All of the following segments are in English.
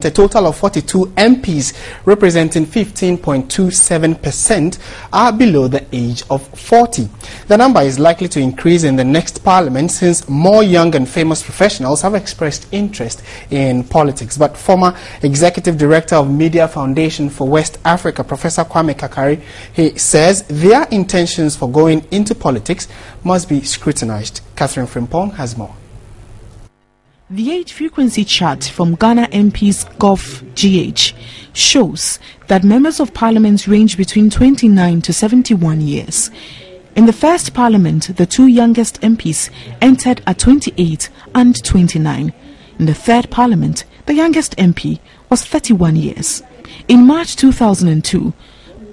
A total of 42 MPs, representing 15.27%, are below the age of 40. The number is likely to increase in the next parliament since more young and famous professionals have expressed interest in politics. But former Executive Director of Media Foundation for West Africa, Professor Kwame Kakari, he says their intentions for going into politics must be scrutinized. Catherine Frimpong has more. The age frequency chart from Ghana MP's GOV.GH shows that members of parliament range between 29 to 71 years. In the first parliament, the two youngest MPs entered at 28 and 29. In the third parliament, the youngest MP was 31 years. In March 2002,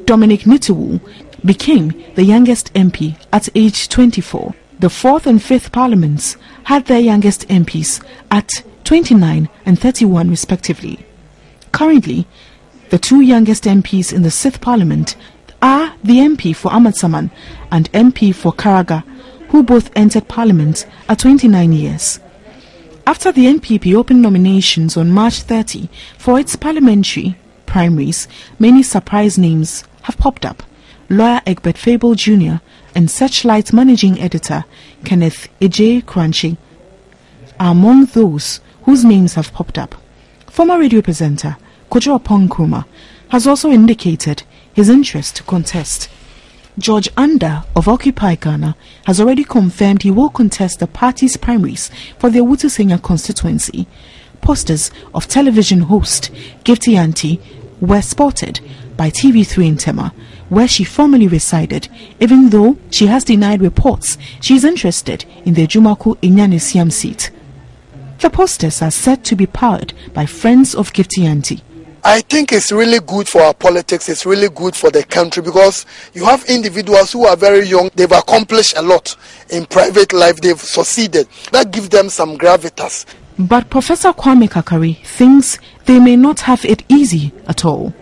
Dominic Nitiwu became the youngest MP at age 24. The fourth and fifth parliaments had their youngest MPs at 29 and 31 respectively. Currently, the two youngest MPs in the sixth parliament are the MP for Amatsaman and MP for Karaga, who both entered parliament at 29 years. After the NPP opened nominations on March 30 for its parliamentary primaries, many surprise names have popped up. Lawyer Egbert Fable Jr. and Searchlight Managing Editor Kenneth Ej Crunchy are among those whose names have popped up. Former radio presenter Kojo Opong Nkrumah has also indicated his interest to contest. George Anda of Occupy Ghana has already confirmed he will contest the party's primaries for the Owutu Senya constituency. Posters of television host Gifty Auntie were spotted by TV3 in Tema, where she formerly resided, even though she has denied reports she is interested in the Jumaku Inyanisiam seat. The posters are said to be powered by friends of Gifty Auntie. I think it's really good for our politics, it's really good for the country, because you have individuals who are very young, they've accomplished a lot in private life, they've succeeded. That gives them some gravitas. But Professor Kwame Kakari thinks they may not have it easy at all.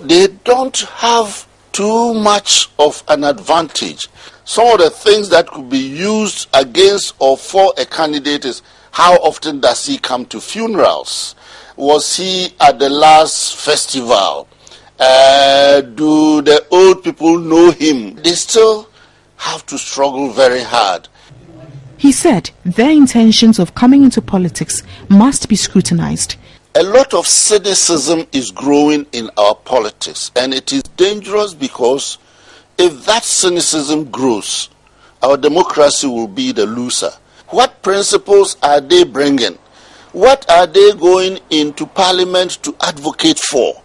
They don't have too much of an advantage. Some of the things that could be used against or for a candidate is how often does he come to funerals? Was he at the last festival? Do the old people know him? They still have to struggle very hard. He said their intentions of coming into politics must be scrutinized. A lot of cynicism is growing in our politics, and it is dangerous because if that cynicism grows, our democracy will be the loser. What principles are they bringing? What are they going into parliament to advocate for?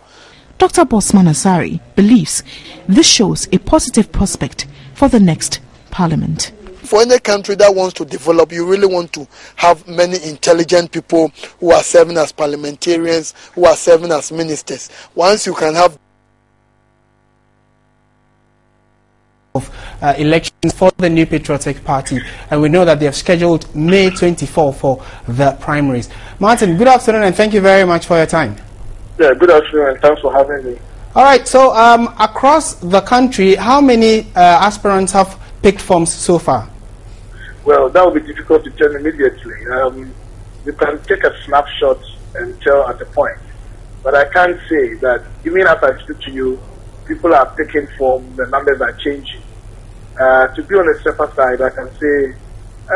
Dr. Bosman Asari believes this shows a positive prospect for the next parliament. For any country that wants to develop, you really want to have many intelligent people who are serving as parliamentarians, who are serving as ministers. Once you can have elections for the New Patriotic Party, and we know that they have scheduled May 24 for the primaries. Martin, good afternoon and thank you very much for your time. Yeah, good afternoon and thanks for having me. All right, so across the country, how many aspirants have picked forms so far? Well, that will be difficult to tell immediately. You can take a snapshot and tell at a point. But I can say that even as I speak to you, people are taking form, the numbers are changing. To be on the safer side, I can say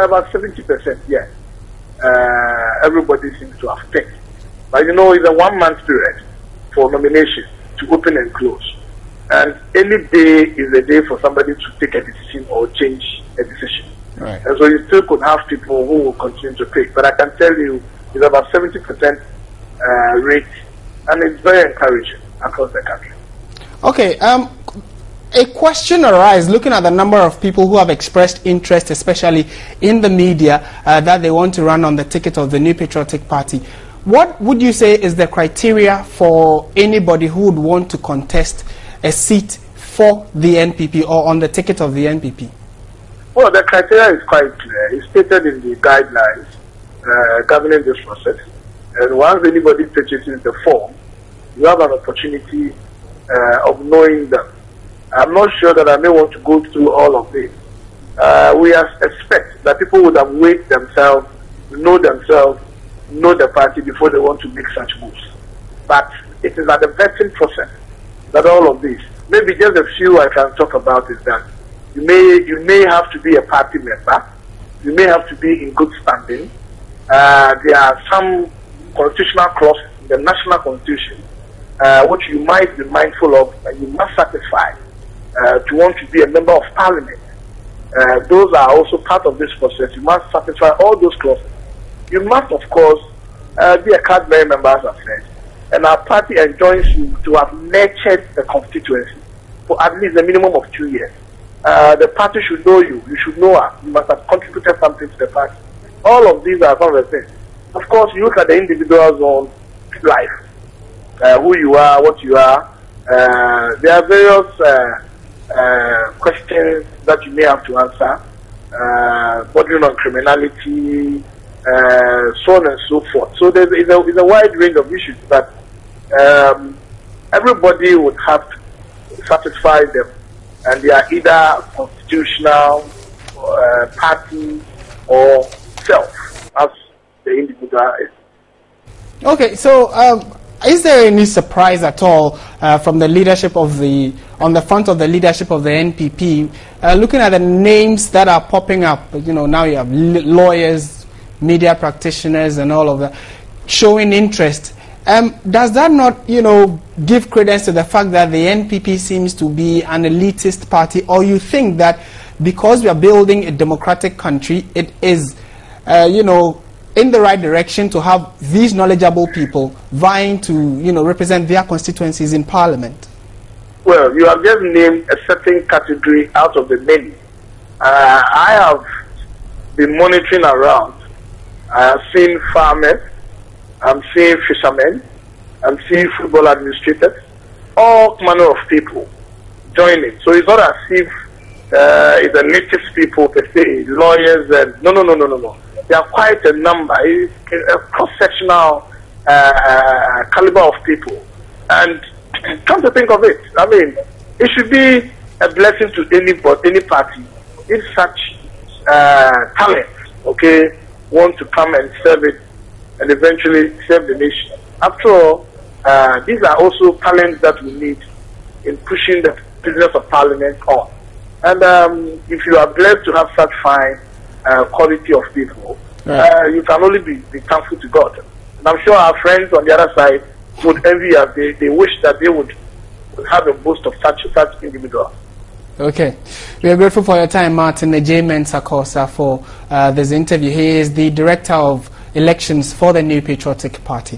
about 70%, yes. Everybody seems to have picked. But you know, it's a 1 month period for nomination to open and close. And any day is a day for somebody to take a decision or change a decision. Right. And so you still could have people who will continue to pick. But I can tell you it's about 70% rate, and it's very encouraging across the country. Okay, a question arises looking at the number of people who have expressed interest, especially in the media, that they want to run on the ticket of the New Patriotic Party. What would you say is the criteria for anybody who would want to contest a seat for the NPP or on the ticket of the NPP? Well, the criteria is quite clear. It's stated in the guidelines governing this process. And once anybody purchases the form, you have an opportunity of knowing them. I'm not sure that I may want to go through all of this. We expect that people would have weighed themselves, know the party before they want to make such moves. But it is at the vetting process that all of these. Maybe just a few I can talk about is that you may have to be a party member. You may have to be in good standing. There are some constitutional clauses in the national constitution which you might be mindful of and you must satisfy to want to be a member of parliament. Those are also part of this process. You must satisfy all those clauses. You must, of course, be a card-bearing member, as I said. And our party enjoins you to have nurtured the constituency for at least a minimum of 2 years. The party should know you. You should know us. You must have contributed something to the party. All of these are some of the things. Of course, you look at the individual's own life, who you are, what you are. There are various questions that you may have to answer, bordering on criminality, so on and so forth. So there's a wide range of issues that everybody would have to satisfy them, and they are either constitutional, party, or self, as the individual is. Okay, so is there any surprise at all from the leadership of on the front of the leadership of the NPP, looking at the names that are popping up? You know, now you have lawyers, media practitioners, and all of that showing interest. Does that not, give credence to the fact that the NPP seems to be an elitist party, or you think that because we are building a democratic country, it is, in the right direction to have these knowledgeable people vying to, represent their constituencies in Parliament? Well, you have just named a certain category out of the many. I have been monitoring around. I have seen farmers, I'm seeing fishermen, I'm seeing football administrators, all manner of people joining. So it's not as if it's a native people per se, lawyers, and no. There are quite a number. It's a cross-sectional caliber of people. And come to think of it, I mean, it should be a blessing to any party if such talent, want to come and serve it and eventually serve the nation. After all, these are also talents that we need in pushing the business of Parliament on. And if you are blessed to have such fine quality of people, you can only be thankful to God. And I'm sure our friends on the other side would envy us. They wish that they would have a boast of such individuals. Okay. We are grateful for your time, Martin J. Mensah-Korsah, for this interview. He is the Director of Elections for the New Patriotic Party.